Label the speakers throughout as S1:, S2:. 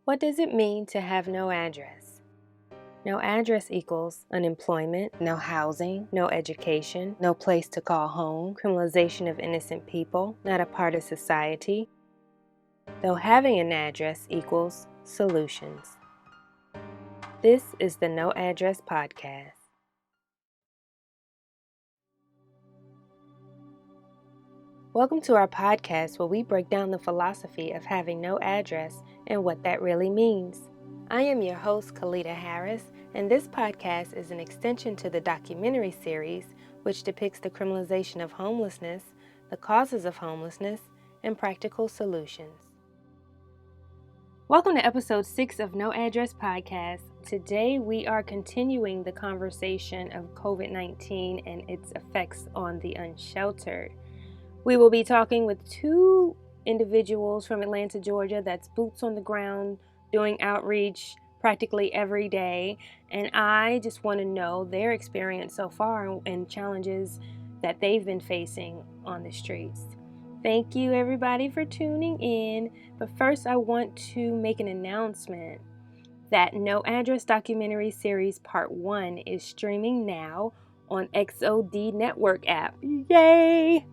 S1: What does it mean to have no address? No address equals unemployment, no housing, no education, no place to call home, criminalization of innocent people, not a part of society. Though having an address equals solutions. This is the No Address Podcast. Welcome to our podcast where we break down the philosophy of having no address and what that really means. I am your host, Kalita Harris, and this podcast is an extension to the documentary series which depicts the criminalization of homelessness, the causes of homelessness, and practical solutions. Welcome to episode 6 of No Address Podcast. Today we are continuing the conversation of COVID-19 and its effects on the unsheltered. We will be talking with two individuals from Atlanta, Georgia, that's boots on the ground, doing outreach practically every day. And I just want to know their experience so far and challenges that they've been facing on the streets. Thank you, everybody, for tuning in. But first, I want to make an announcement that No Address Documentary Series Part 1 is streaming now on XOD Network app. Yay!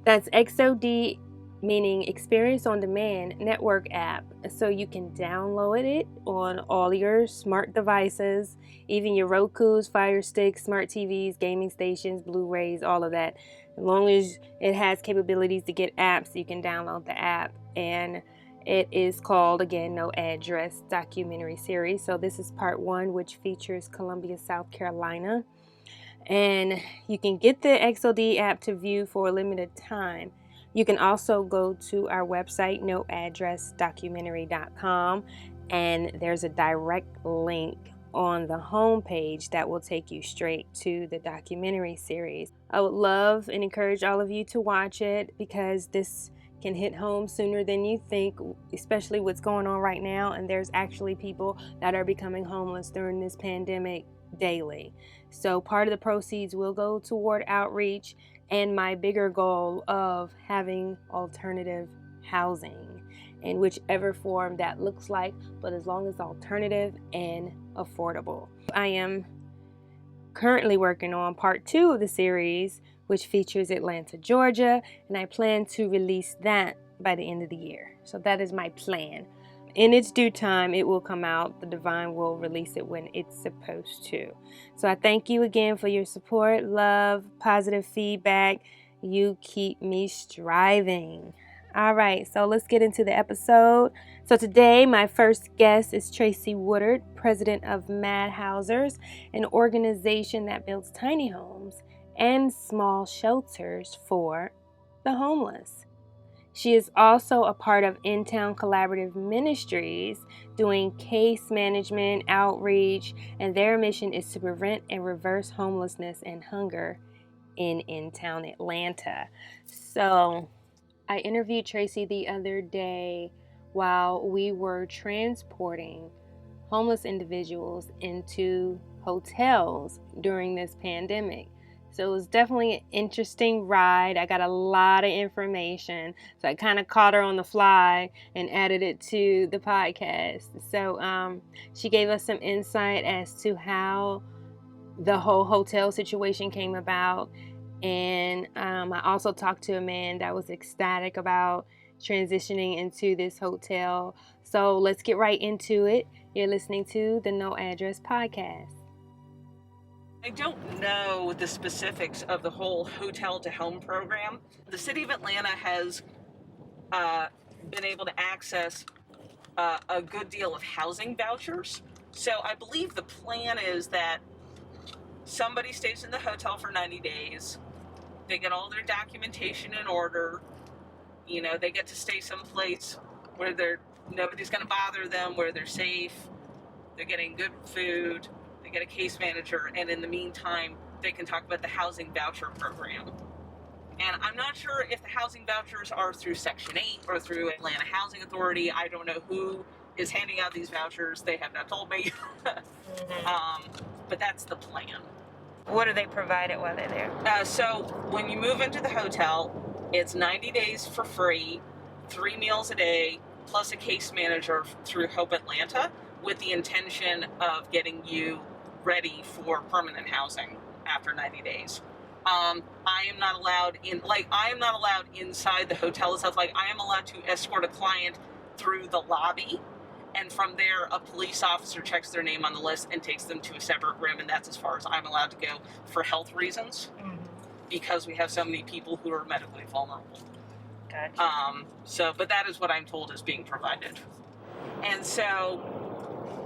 S1: That's XOD, meaning Experience on Demand Network app. So you can download it on all your smart devices, even your Rokus, Fire Sticks, smart TVs, gaming stations, Blu-rays, all of that. As long as it has capabilities to get apps, you can download the app. And it is called, again, No Address Documentary Series. So this is part 1, which features Columbia, South Carolina. And you can get the XOD app to view for a limited time. You can also go to our website, noaddressdocumentary.com, and there's a direct link on the homepage that will take you straight to the documentary series. I would love and encourage all of you to watch it because this can hit home sooner than you think, especially what's going on right now. And there's actually people that are becoming homeless during this pandemic daily. So part of the proceeds will go toward outreach and my bigger goal of having alternative housing in whichever form that looks like, but as long as alternative and affordable. I am currently working on part 2 of the series, which features Atlanta, Georgia, and I plan to release that by the end of the year. So that is my plan. In its due time, it will come out. The Divine will release it when it's supposed to. So I thank you again for your support, love, positive feedback. You keep me striving. All right, so let's get into the episode. So today, my first guest is Tracy Woodard, president of Mad Housers, an organization that builds tiny homes and small shelters for the homeless. She is also a part of In-Town Collaborative Ministries, doing case management, outreach, and their mission is to prevent and reverse homelessness and hunger in-town Atlanta. So I interviewed Tracy the other day while we were transporting homeless individuals into hotels during this pandemic. So it was definitely an interesting ride. I got a lot of information. So I kind of caught her on the fly and added it to the podcast. So she gave us some insight as to how the whole hotel situation came about. And I also talked to a man that was ecstatic about transitioning into this hotel. So let's get right into it. You're listening to the No Address Podcast.
S2: I don't know the specifics of the whole hotel to home program. The city of Atlanta has been able to access a good deal of housing vouchers. So I believe the plan is that somebody stays in the hotel for 90 days. They get all their documentation in order. You know, they get to stay someplace where nobody's going to bother them, where they're safe. They're getting good food. They get a case manager, and in the meantime, they can talk about the housing voucher program. And I'm not sure if the housing vouchers are through Section 8 or through Atlanta Housing Authority. I don't know who is handing out these vouchers. They have not told me. But that's the plan.
S1: What do they provide while they're there?
S2: So when you move into the hotel, it's 90 days for free, 3 meals a day, plus a case manager through Hope Atlanta, with the intention of getting you ready for permanent housing after 90 days. I am not allowed inside the hotel itself. Like, I am allowed to escort a client through the lobby, and from there a police officer checks their name on the list and takes them to a separate room, and that's as far as I'm allowed to go for health reasons, because we have so many people who are medically vulnerable.
S1: Gotcha.
S2: But that is what I'm told is being provided. And so,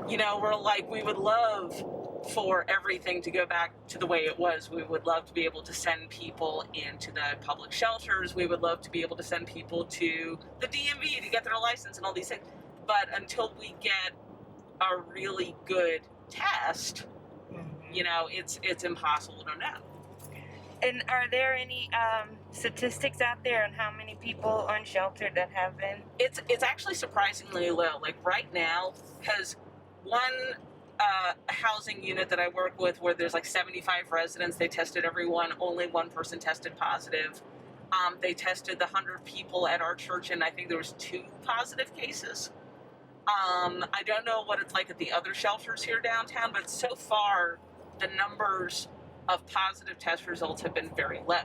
S2: we're like, we would love for everything to go back to the way it was. We would love to be able to send people into the public shelters. We would love to be able to send people to the DMV to get their license and all these things. But until we get a really good test, it's impossible to know.
S1: And are there any statistics out there on how many people unsheltered that have been?
S2: It's actually surprisingly low. Like right now, because one housing unit that I work with, where there's like 75 residents, they tested everyone. Only one person tested positive. They tested the 100 people at our church, and I think there was 2 positive cases. I don't know what it's like at the other shelters here downtown, but so far the numbers of positive test results have been very low.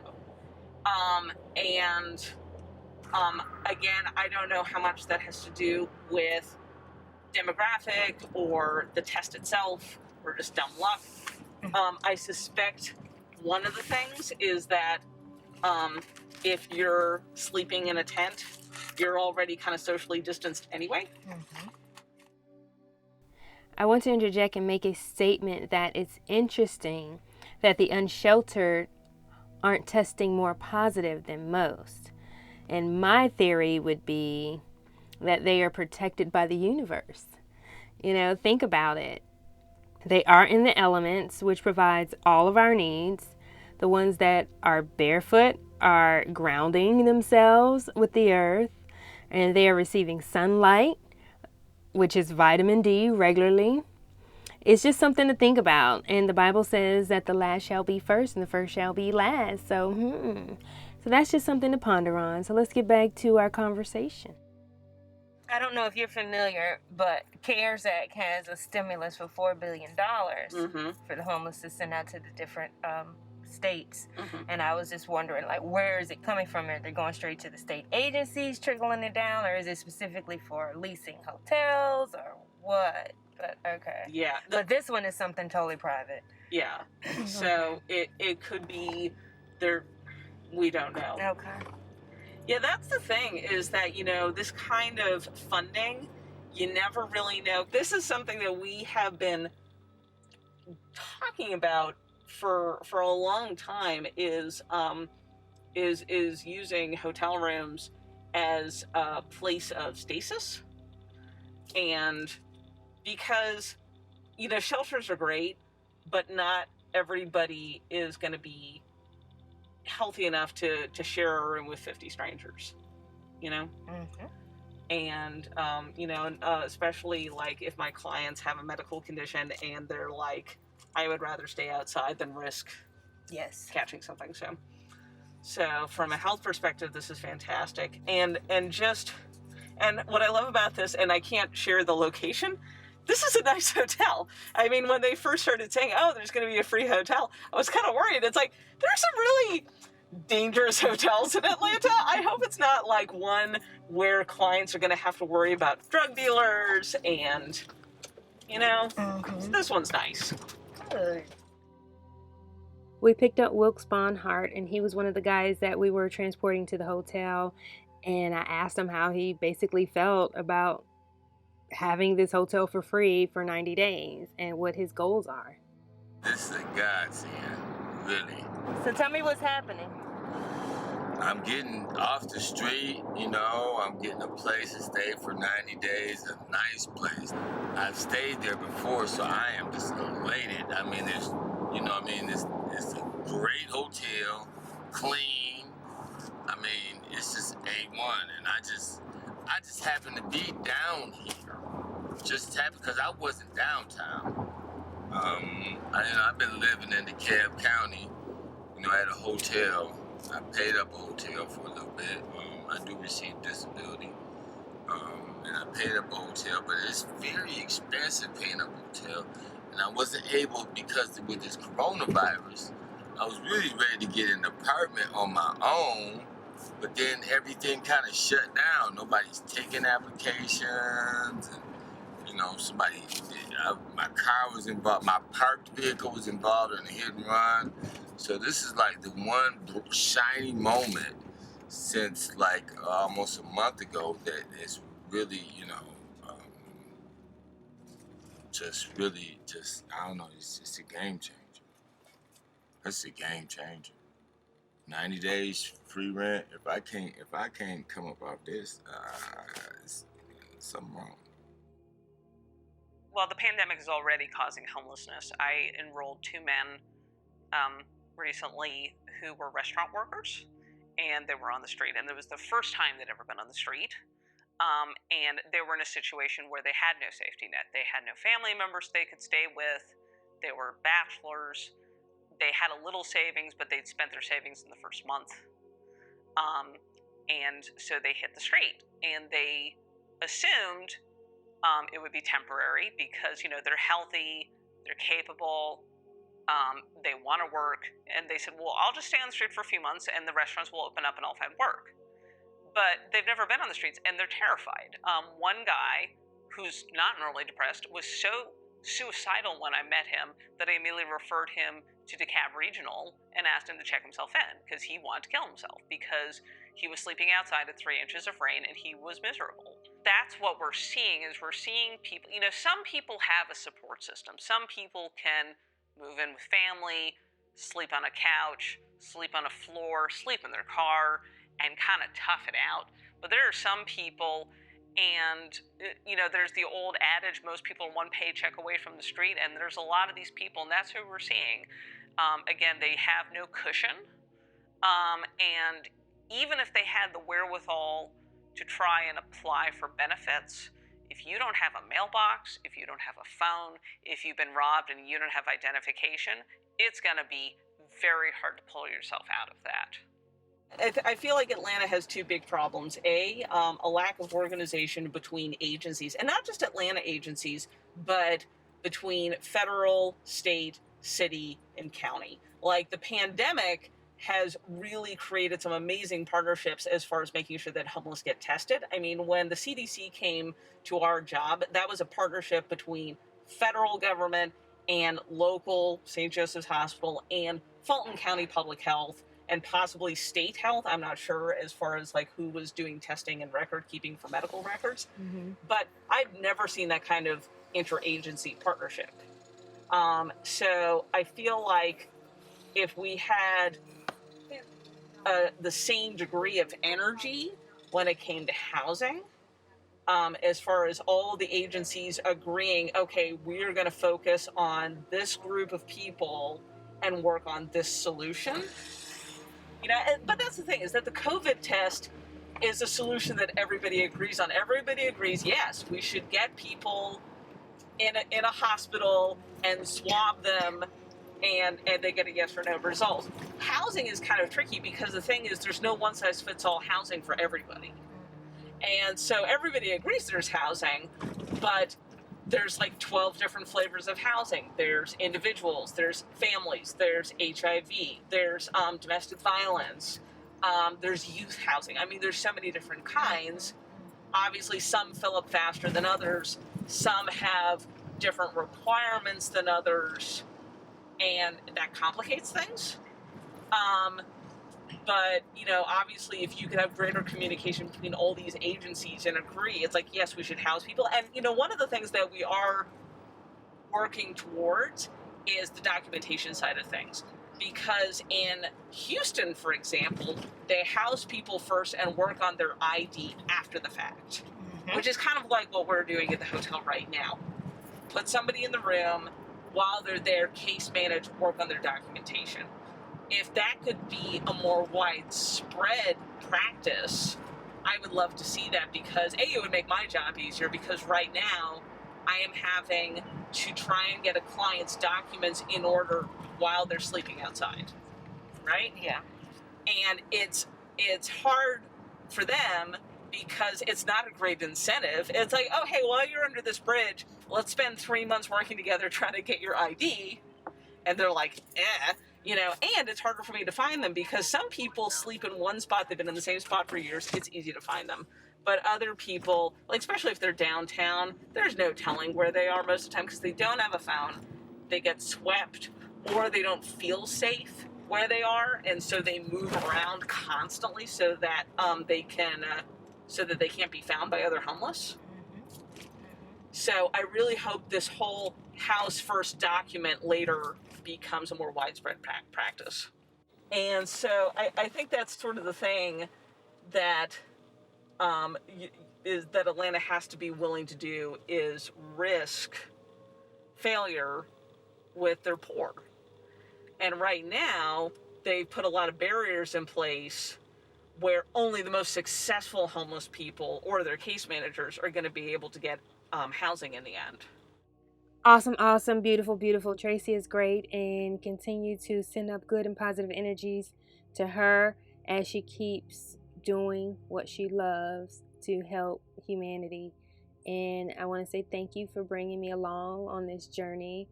S2: Again, I don't know how much that has to do with demographic or the test itself or just dumb luck. I suspect one of the things is that if you're sleeping in a tent, you're already kind of socially distanced anyway.
S1: I want to interject and make a statement that it's interesting that the unsheltered aren't testing more positive than most. And my theory would be that they are protected by the universe. Think about it. They are in the elements, which provides all of our needs. The ones that are barefoot are grounding themselves with the earth, and they are receiving sunlight, which is vitamin D, regularly. It's just something to think about. And the Bible says that the last shall be first and the first shall be last. So that's just something to ponder on. So let's get back to our conversation. I don't know if you're familiar, but CARES Act has a stimulus for $4 billion for the homeless to send out to the different states. And I was just wondering, like, where is it coming from? Are they going straight to the state agencies, trickling it down, or is it specifically for leasing hotels, or what? But okay.
S2: Yeah.
S1: But this one is something totally private.
S2: Yeah. So it could be there. We don't know.
S1: Okay.
S2: Yeah, that's the thing, is that, this kind of funding, you never really know. This is something that we have been talking about for a long time, is using hotel rooms as a place of stasis. And because, shelters are great, but not everybody is going to be healthy enough to share a room with 50 strangers, and especially like if my clients have a medical condition and they're like, I would rather stay outside than risk catching something. So from a health perspective, this is fantastic. And what I love about this, and I can't share the location, this is a nice hotel. I mean, when they first started saying, there's going to be a free hotel, I was kind of worried. It's like, there's some really dangerous hotels in Atlanta. I hope it's not like one where clients are going to have to worry about drug dealers and, this one's nice.
S1: Good. We picked up Wilkes Bonhart, and he was one of the guys that we were transporting to the hotel. And I asked him how he basically felt about having this hotel for free for 90 days and what his goals are.
S3: This is a godsend, really.
S1: So tell me what's happening.
S3: I'm getting off the street, I'm getting a place to stay for 90 days, a nice place. I've stayed there before, so I am just elated. I mean, it's a great hotel, clean. I mean, it's just A1, and I just happened to be down here. Just happened because I wasn't downtown. I've been living in DeKalb County, at a hotel. I paid up a hotel for a little bit. I do receive disability. and I paid up a hotel, but it's very expensive paying up a hotel. And I wasn't able, because with this coronavirus, I was really ready to get an apartment on my own, but then everything kind of shut down. Nobody's taking applications, and my car was involved, my parked vehicle was involved in a hit and run. So this is like the one shiny moment since like almost a month ago that is really, I don't know, it's just a game changer. It's a game changer. 90 days free rent. If I can't come up off this, it's something wrong.
S2: Well, the pandemic is already causing homelessness. I enrolled 2 men recently who were restaurant workers, and they were on the street. And it was the first time they'd ever been on the street. And they were in a situation where they had no safety net. They had no family members they could stay with. They were bachelors. They had a little savings, but they'd spent their savings in the first month. And so they hit the street. And they assumed it would be temporary because, they're healthy, they're capable, they want to work. And they said, well, I'll just stay on the street for a few months and the restaurants will open up and I'll find work. But they've never been on the streets and they're terrified. One guy who's not normally depressed was so suicidal when I met him that I immediately referred him to DeKalb Regional and asked him to check himself in because he wanted to kill himself because he was sleeping outside at 3 inches of rain and he was miserable. That's what we're seeing people, some people have a support system. Some people can move in with family, sleep on a couch, sleep on a floor, sleep in their car, and kind of tough it out. But there are some people, and there's the old adage, most people are one paycheck away from the street, and there's a lot of these people, and that's who we're seeing. Again, they have no cushion, and even if they had the wherewithal to try and apply for benefits, if you don't have a mailbox, if you don't have a phone, if you've been robbed and you don't have identification, it's going to be very hard to pull yourself out of that. I feel like Atlanta has 2 big problems. A lack of organization between agencies, and not just Atlanta agencies, but between federal, state, city, and county. Like the pandemic has really created some amazing partnerships as far as making sure that homeless get tested. I mean, when the CDC came to our job, that was a partnership between federal government and local St. Joseph's Hospital and Fulton County Public Health, and possibly state health. I'm not sure as far as like who was doing testing and record keeping for medical records, but I've never seen that kind of interagency partnership. So I feel like if we had the same degree of energy when it came to housing, as far as all the agencies agreeing, okay, we're going to focus on this group of people and work on this solution. But that's the thing, is that the COVID test is a solution that everybody agrees on. Everybody agrees, yes, we should get people in a hospital and swab them and they get a yes or no result. Housing is kind of tricky because the thing is there's no one size fits all housing for everybody. And so everybody agrees there's housing, but there's like 12 different flavors of housing. There's individuals, there's families, there's HIV, there's domestic violence, there's youth housing. I mean, there's so many different kinds. Obviously, some fill up faster than others. Some have different requirements than others, and that complicates things. But, obviously, if you could have greater communication between all these agencies and agree, it's like, yes, we should house people. And, one of the things that we are working towards is the documentation side of things. Because in Houston, for example, they house people first and work on their ID after the fact, which is kind of like what we're doing at the hotel right now. Put somebody in the room, while they're there, case manage, work on their documentation. If that could be a more widespread practice, I would love to see that because, A, it would make my job easier because right now I am having to try and get a client's documents in order while they're sleeping outside, right?
S4: Yeah.
S2: And it's hard for them because it's not a great incentive. It's like, oh, hey, while you're under this bridge, let's spend 3 months working together trying to get your ID. And they're like, and it's harder for me to find them because some people sleep in one spot. They've been in the same spot for years. It's easy to find them. But other people, like especially if they're downtown, there's no telling where they are most of the time because they don't have a phone. They get swept or they don't feel safe where they are, and so they move around constantly so that they can't be found by other homeless. So I really hope this whole house first document later becomes a more widespread practice. And so I think that's sort of the thing that is that Atlanta has to be willing to do, is risk failure with their poor. And right now, they put a lot of barriers in place where only the most successful homeless people or their case managers are going to be able to get housing in the end.
S1: Awesome, awesome, beautiful, beautiful. Tracy is great, and continue to send up good and positive energies to her as she keeps doing what she loves to help humanity. And I want to say thank you for bringing me along on this journey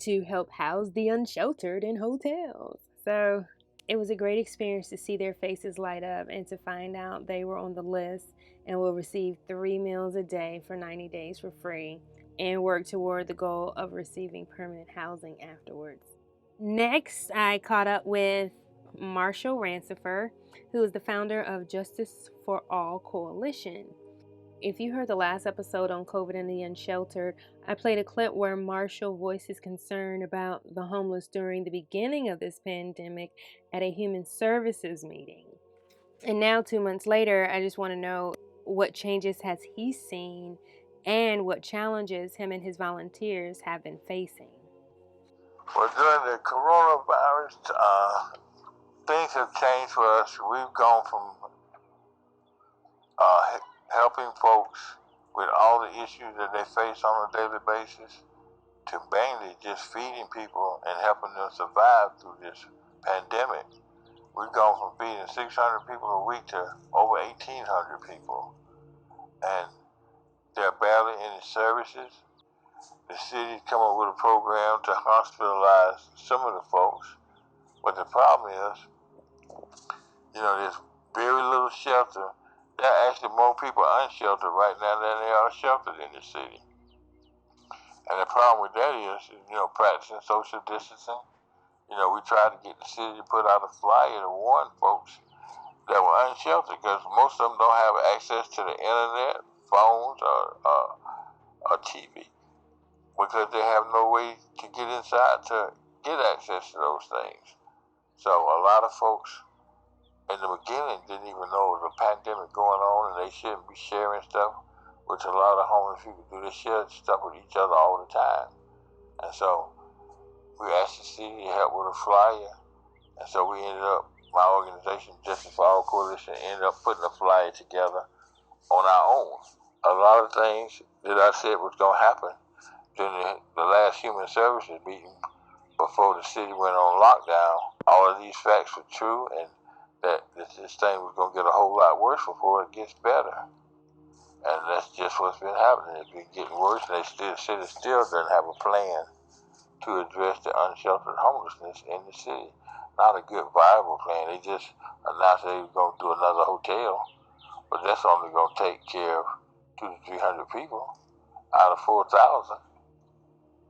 S1: to help house the unsheltered in hotels. So it was a great experience to see their faces light up and to find out they were on the list and will receive 3 meals a day for 90 days for free and work toward the goal of receiving permanent housing afterwards. Next, I caught up with Marshall Rancifer, who is the founder of Justice for All Coalition. If you heard the last episode on COVID and the Unsheltered, I played a clip where Marshall voiced his concern about the homeless during the beginning of this pandemic at a human services meeting. And now 2 months later, I just want to know what changes has he seen and what challenges him and his volunteers have been facing.
S4: Well, during the coronavirus, things have changed for us. We've gone from helping folks with all the issues that they face on a daily basis to mainly just feeding people and helping them survive through this pandemic. We've gone from feeding 600 people a week to over 1,800 people. And there are barely any services. The city's come up with a program to hospitalize some of the folks. But the problem is, there's very little shelter. There are actually more people unsheltered right now than there are sheltered in the city. And the problem with that is, practicing social distancing. We tried to get the city to put out a flyer to warn folks that were unsheltered because most of them don't have access to the internet, phones, or TV because they have no way to get inside to get access to those things. So a lot of folks in the beginning didn't even know there was a pandemic going on and they shouldn't be sharing stuff, which a lot of homeless people do. They share stuff with each other all the time. And so we asked the city to help with a flyer. And so we ended up, my organization, Justice for All Coalition, ended up putting a flyer together on our own. A lot of things that I said was going to happen during the last human services meeting before the city went on lockdown, all of these facts were true, and that this thing was going to get a whole lot worse before it gets better. And that's just what's been happening. It's been getting worse, and the city still doesn't have a plan to address the unsheltered homelessness in the city. Not a good, viable plan. They just announced they were going to do another hotel, but that's only going to take care of 200 to 300 people out of 4,000.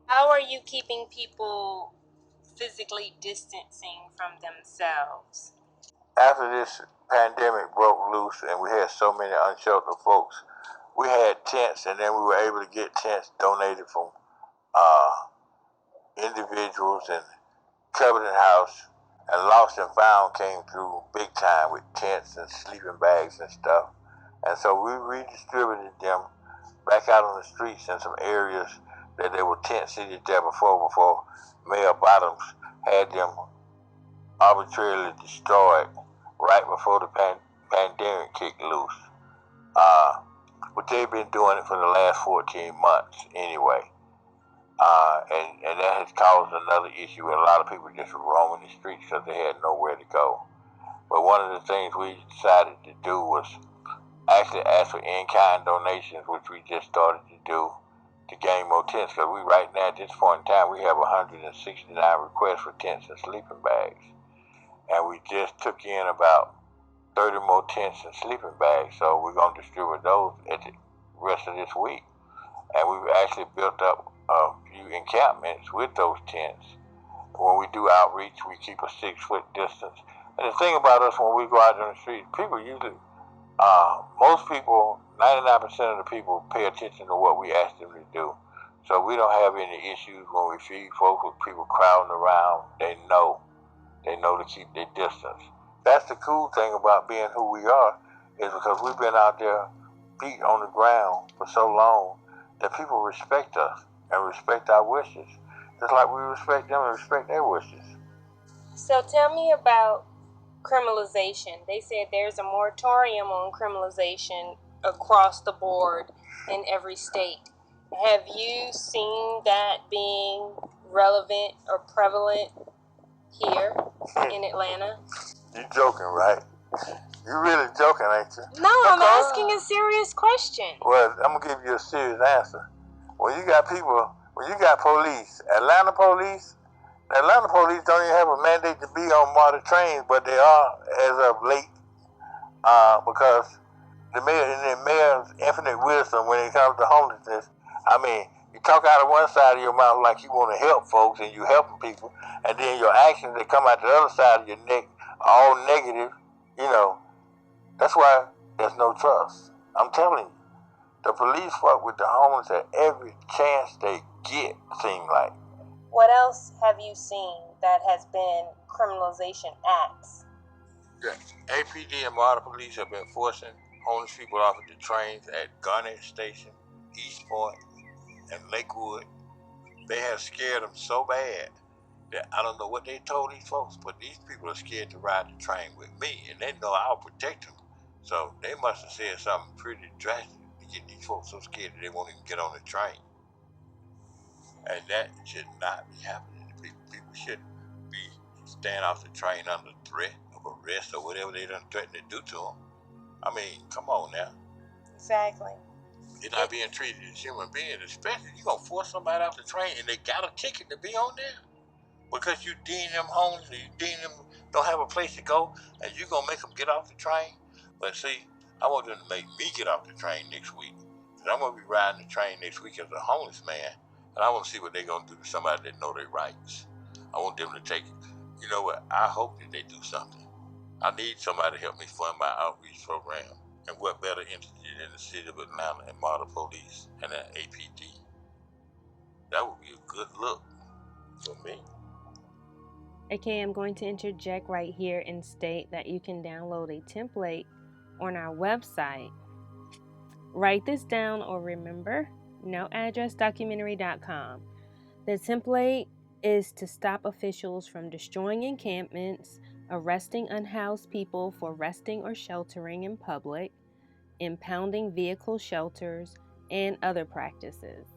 S1: How are you keeping people physically distancing from themselves?
S4: After this pandemic broke loose and we had so many unsheltered folks, we had tents, and then we were able to get tents donated from individuals, and Covenant House and Lost and Found came through big time with tents and sleeping bags and stuff. And so we redistributed them back out on the streets in some areas that there were tent cities there before Mayor Bottoms had them arbitrarily destroyed right before the pandemic kicked loose. But they've been doing it for the last 14 months anyway. And that has caused another issue where a lot of people just roaming the streets because they had nowhere to go. But one of the things we decided to do was actually ask for in-kind donations, which we just started to do to gain more tents, because we right now at this point in time we have 169 requests for tents and sleeping bags, and we just took in about 30 more tents and sleeping bags, so we're going to distribute those at the rest of this week. And we've actually built up a few encampments with those tents. When we do outreach, we keep a 6-foot distance. And the thing about us, when we go out on the street, people usually, most people, 99% of the people pay attention to what we ask them to do. So we don't have any issues when we feed folks with people crowding around. They know to keep their distance. That's the cool thing about being who we are, is because we've been out there, feet on the ground for so long, that people respect us and respect our wishes, just like we respect them and respect their wishes.
S1: So tell me about criminalization. They said there's a moratorium on criminalization across the board in every state. Have you seen that being relevant or prevalent here in Atlanta?
S4: You joking, right? You really joking, ain't you?
S1: No, I'm asking a serious question.
S4: Well, I'm gonna give you a serious answer. When you got police, Atlanta police don't even have a mandate to be on model trains, but they are as of late, because the mayor's infinite wisdom when it comes to homelessness. I mean, you talk out of one side of your mouth like you want to help folks and you helping people, and then your actions that come out the other side of your neck are all negative. That's why there's no trust. I'm telling you, the police fuck with the homeless at every chance they get, seem like.
S1: What else have you seen that has been criminalization acts?
S4: The APD and Model Police have been forcing homeless people off of the trains at Garnett Station, East Point, and Lakewood. They have scared them so bad that I don't know what they told these folks, but these people are scared to ride the train with me, and they know I'll protect them. So they must have said something pretty drastic to get these folks so scared that they won't even get on the train. And that should not be happening to people. People shouldn't be staying off the train under threat of arrest or whatever they done threatened to do to them. I mean, come on now.
S1: Exactly.
S4: They're not being treated as human beings, especially you're going to force somebody off the train and they got a ticket to be on there. Because you deem them homeless, you deem them don't have a place to go, and you're going to make them get off the train. But see, I want them to make me get off the train next week. Because I'm going to be riding the train next week as a homeless man, and I want to see what they're going to do to somebody that know their rights. I want them to take it. You know what? I hope that they do something. I need somebody to help me fund my outreach program. And what better entity than the city of Atlanta and Model Police and an APD? That would be a good look for me.
S1: Okay, I'm going to interject right here and state that you can download a template on our website. Write this down or remember, noaddressdocumentary.com. The template is to stop officials from destroying encampments, arresting unhoused people for resting or sheltering in public, impounding vehicle shelters, and other practices.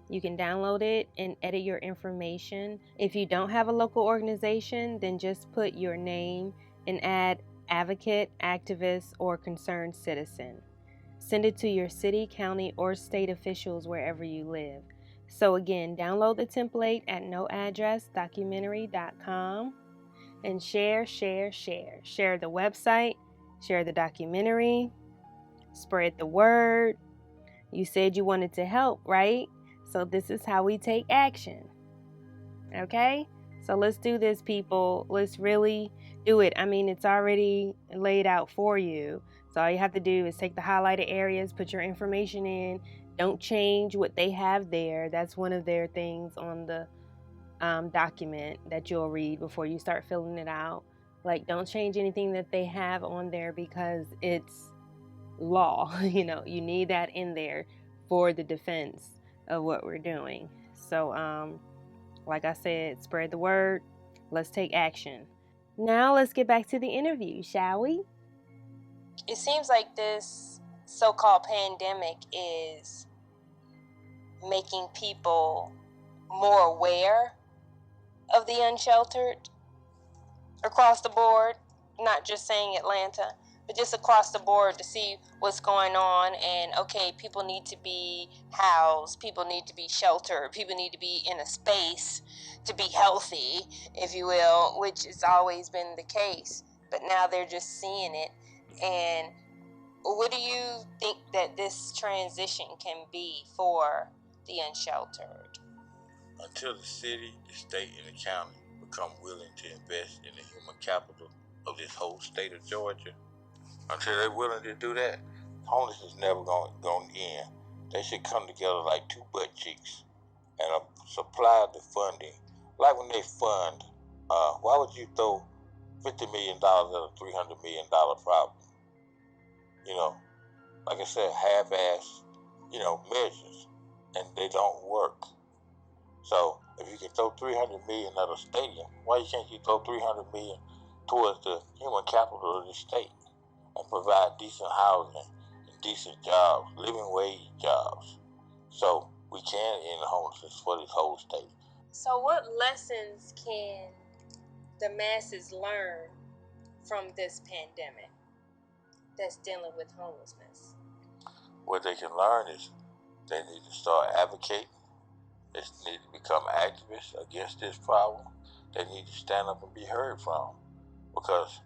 S1: You can download it and edit your information. If you don't have a local organization, then just put your name and add advocate, activist, or concerned citizen. Send it to your city, county, or state officials wherever you live. So again, download the template at noaddressdocumentary.com and share. Share the website, share the documentary, spread the word. You said you wanted to help, right? So this is how we take action. Okay? So let's do this, people. Let's really do it. I mean, it's already laid out for you. So all you have to do is take the highlighted areas, put your information in. Don't change what they have there. That's one of their things on the document that you'll read before you start filling it out. Like, don't change anything that they have on there because it's law. You need that in there for the defense of what we're doing. So, like I said, spread the word. Let's take action. Now let's get back to the interview, shall we? It seems like this so-called pandemic is making people more aware of the unsheltered across the board, not just saying Atlanta, but just across the board to see what's going on. And okay, people need to be housed, people need to be sheltered, people need to be in a space to be healthy, if you will, which has always been the case, but now they're just seeing it. And what do you think that this transition can be for the unsheltered?
S4: Until the city, the state, and the county become willing to invest in the human capital of this whole state of Georgia, until they're willing to do that, homelessness is never going to end. They should come together like two butt cheeks and supply the funding. Like when they fund, why would you throw $50 million at a $300 million problem? You know, like I said, half-ass, measures, and they don't work. So if you can throw $300 million at a stadium, why can't you throw $300 million towards the human capital of the state and provide decent housing and decent jobs, living wage jobs, so we can end homelessness for this whole state?
S1: So what lessons can the masses learn from this pandemic that's dealing with homelessness?
S4: What they can learn is they need to start advocating. They need to become activists against this problem. They need to stand up and be heard from, because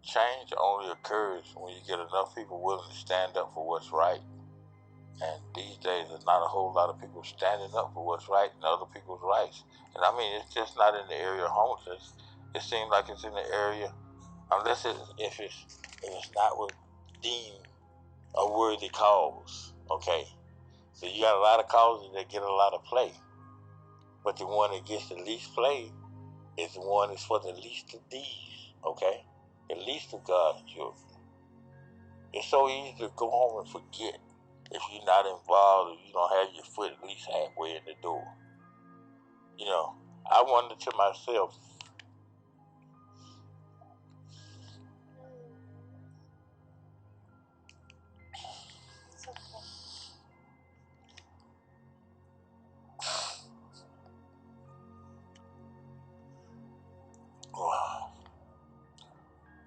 S4: change only occurs when you get enough people willing to stand up for what's right. And these days, there's not a whole lot of people standing up for what's right and other people's rights. And I mean, it's just not in the area of homelessness. It seems like it's in the area, unless if it's not what deemed a worthy cause. Okay, so you got a lot of causes that get a lot of play, but the one that gets the least play is the one that's for the least of these. Okay, the least of God's children. It's so easy to go home and forget if you're not involved, if you don't have your foot at least halfway in the door. I wonder to myself,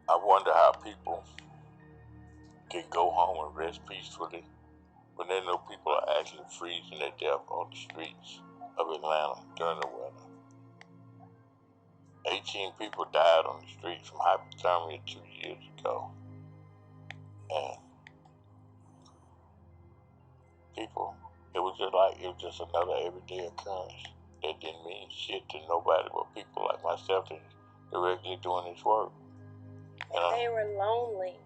S4: I wonder how people can go home and rest peacefully when they know people are actually freezing to death on the streets of Atlanta during the weather. 18 people died on the streets from hypothermia 2 years ago. And people, it was just another everyday occurrence that didn't mean shit to nobody but people like myself that are regularly doing this work.
S1: And they were lonely.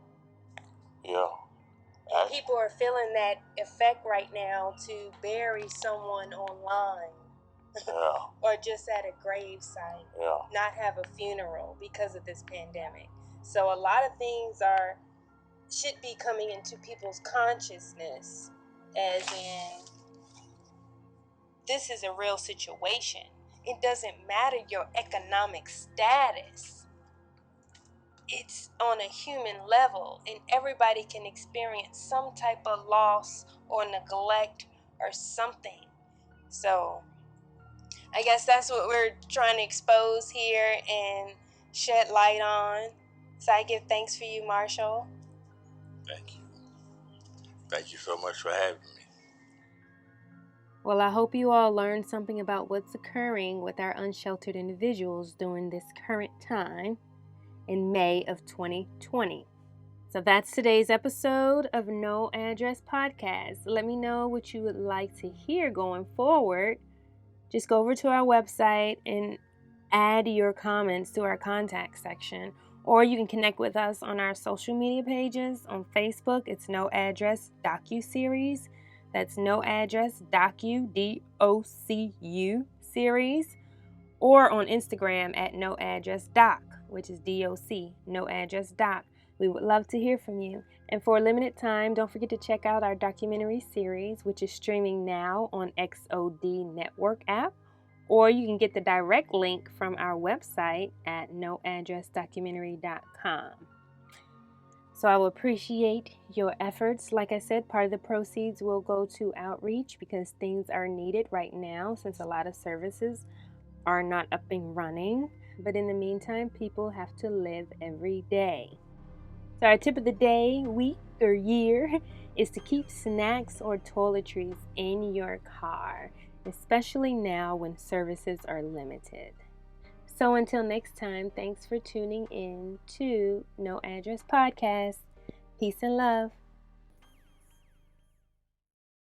S4: Yeah.
S1: And people are feeling that effect right now to bury someone online.
S4: Yeah.
S1: Or just at a gravesite.
S4: Yeah.
S1: Not have a funeral because of this pandemic. So a lot of things should be coming into people's consciousness, as in, this is a real situation. It doesn't matter your economic status. It's on a human level, and everybody can experience some type of loss or neglect or something. So I guess that's what we're trying to expose here and shed light on. So I give thanks for you, Marshall.
S4: Thank you. Thank you so much for having me.
S1: Well, I hope you all learned something about what's occurring with our unsheltered individuals during this current time in May of 2020. So that's today's episode of No Address Podcast. Let me know what you would like to hear going forward. Just go over to our website and add your comments to our contact section. Or you can connect with us on our social media pages. On Facebook, it's No Address Docu-Series. That's No Address Docu, D-O-C-U series. Or on Instagram at No Address Doc, which is D-O-C, No Address Doc. We would love to hear from you. And for a limited time, don't forget to check out our documentary series, which is streaming now on XOD Network app. Or you can get the direct link from our website at noaddressdocumentary.com. So I will appreciate your efforts. Like I said, part of the proceeds will go to outreach because things are needed right now since a lot of services are not up and running. But in the meantime, people have to live every day. So our tip of the day, week, or year is to keep snacks or toiletries in your car, especially now when services are limited. So until next time, thanks for tuning in to No Address Podcast. Peace and love.